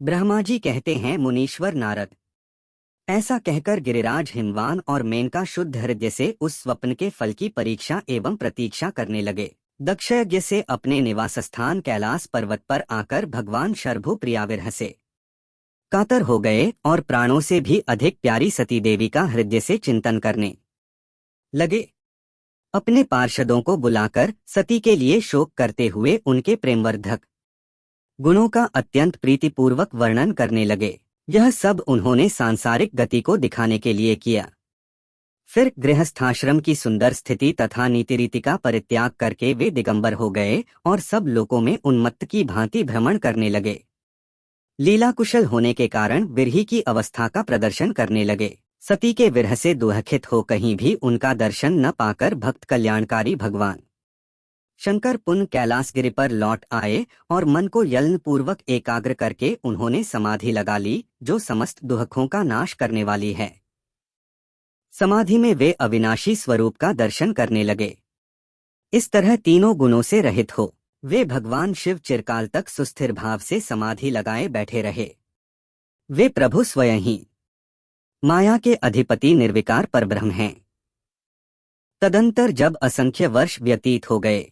ब्रह्मा जी कहते हैं मुनीश्वर नारद। ऐसा कहकर गिरिराज हिमवान और मेनका शुद्ध हृदय से उस स्वप्न के फल की परीक्षा एवं प्रतीक्षा करने लगे। दक्ष यज्ञ से अपने निवास स्थान कैलाश पर्वत पर आकर भगवान शर्भु प्रियाविरह से कातर हो गए और प्राणों से भी अधिक प्यारी सती देवी का हृदय से चिंतन करने लगे। अपने पार्षदों को बुलाकर सती के लिए शोक करते हुए उनके प्रेमवर्धक गुणों का अत्यंत प्रीतिपूर्वक वर्णन करने लगे। यह सब उन्होंने सांसारिक गति को दिखाने के लिए किया। फिर गृहस्थाश्रम की सुंदर स्थिति तथा नीति रीति का परित्याग करके वे दिगंबर हो गए और सब लोकों में उन्मत्त की भांति भ्रमण करने लगे। लीला कुशल होने के कारण विरही की अवस्था का प्रदर्शन करने लगे। सती के विरह से दुखित हो कहीं भी उनका दर्शन न पाकर भक्त कल्याणकारी भगवान शंकर पुनः कैलाशगिरि पर लौट आए और मन को यत्न पूर्वक एकाग्र करके उन्होंने समाधि लगा ली, जो समस्त दुखों का नाश करने वाली है। समाधि में वे अविनाशी स्वरूप का दर्शन करने लगे। इस तरह तीनों गुणों से रहित हो वे भगवान शिव चिरकाल तक सुस्थिर भाव से समाधि लगाए बैठे रहे। वे प्रभु स्वयं ही माया के अधिपति निर्विकार परब्रह्म हैं। तदंतर जब असंख्य वर्ष व्यतीत हो गए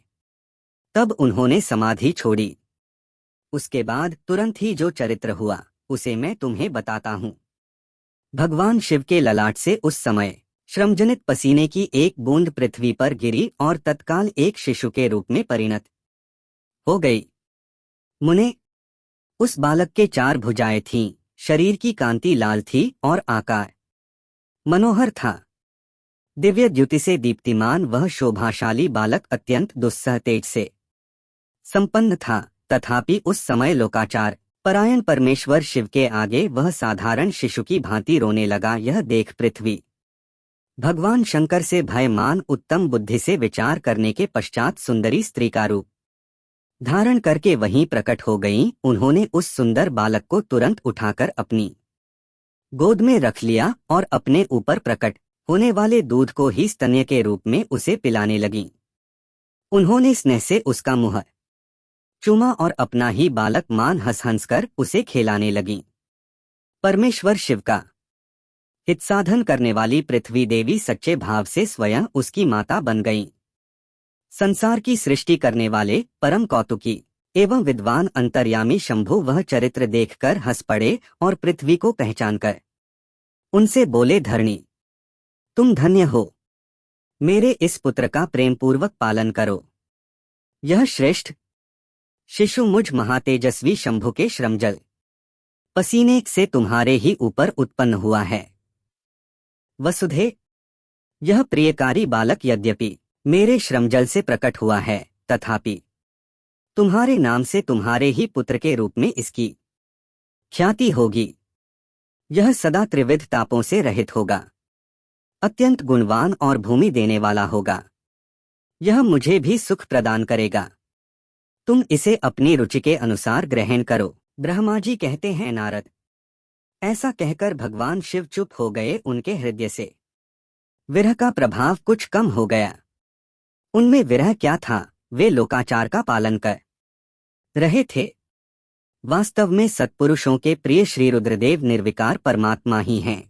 तब उन्होंने समाधि छोड़ी। उसके बाद तुरंत ही जो चरित्र हुआ उसे मैं तुम्हें बताता हूँ। भगवान शिव के ललाट से उस समय श्रमजनित पसीने की एक बूंद पृथ्वी पर गिरी और तत्काल एक शिशु के रूप में परिणत हो गई। मुने, उस बालक के 4 भुजाएं थीं, शरीर की कांति लाल थी और आकार मनोहर था। दिव्य द्युति से दीप्तिमान वह शोभाशाली बालक अत्यंत दुस्सह तेज से संपन्न था। तथापि उस समय लोकाचार परायण परमेश्वर शिव के आगे वह साधारण शिशु की भांति रोने लगा। यह देख पृथ्वी भगवान शंकर से भयमान उत्तम बुद्धि से विचार करने के पश्चात सुंदरी स्त्री का रूप धारण करके वहीं प्रकट हो गईं। उन्होंने उस सुंदर बालक को तुरंत उठाकर अपनी गोद में रख लिया और अपने ऊपर प्रकट होने वाले दूध को ही स्तन्य के रूप में उसे पिलाने लगीं। उन्होंने स्नेह से उसका मुंह चूमा और अपना ही बालक मान हंस कर उसे खिलाने लगीं। परमेश्वर शिव का हित साधन करने वाली पृथ्वी देवी सच्चे भाव से स्वयं उसकी माता बन गईं। संसार की सृष्टि करने वाले परम कौतुकी एवं विद्वान अंतर्यामी शंभु वह चरित्र देखकर हंस पड़े और पृथ्वी को पहचानकर उनसे बोले, धरणी तुम धन्य हो, मेरे इस पुत्र का प्रेमपूर्वक पालन करो। यह श्रेष्ठ शिशु मुझ महातेजस्वी शंभु के श्रमजल पसीने से तुम्हारे ही ऊपर उत्पन्न हुआ है। वसुधे, यह प्रियकारी बालक यद्यपि मेरे श्रमजल से प्रकट हुआ है, तथापि तुम्हारे नाम से तुम्हारे ही पुत्र के रूप में इसकी ख्याति होगी। यह सदा त्रिविध तापों से रहित होगा, अत्यंत गुणवान और भूमि देने वाला होगा। यह मुझे भी सुख प्रदान करेगा। तुम इसे अपनी रुचि के अनुसार ग्रहण करो। ब्रह्मा जी कहते हैं, नारद, ऐसा कहकर भगवान शिव चुप हो गए। उनके हृदय से विरह का प्रभाव कुछ कम हो गया। उनमें विरह क्या था, वे लोकाचार का पालन कर रहे थे। वास्तव में सत्पुरुषों के प्रिय श्री रुद्रदेव निर्विकार परमात्मा ही हैं।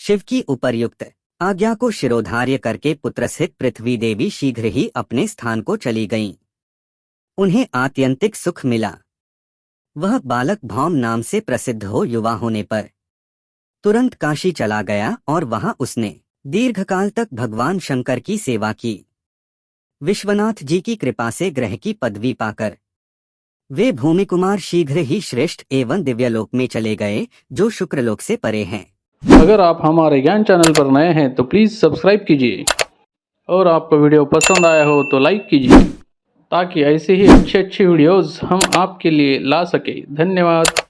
शिव की उपर्युक्त आज्ञा को शिरोधार्य करके पुत्रसहित पृथ्वी देवी शीघ्र ही अपने स्थान को चली गईं। उन्हें आत्यंतिक सुख मिला। वह बालक भौम नाम से प्रसिद्ध हो युवा होने पर तुरंत काशी चला गया और वहां उसने दीर्घकाल तक भगवान शंकर की सेवा की। विश्वनाथ जी की कृपा से ग्रह की पदवी पाकर वे भूमि कुमार शीघ्र ही श्रेष्ठ एवं दिव्यलोक में चले गए, जो शुक्रलोक से परे हैं। अगर आप हमारे ज्ञान चैनल पर नए हैं तो प्लीज़ सब्सक्राइब कीजिए और आपको वीडियो पसंद आया हो तो लाइक कीजिए, ताकि ऐसे ही अच्छे वीडियोस हम आपके लिए ला सके। धन्यवाद।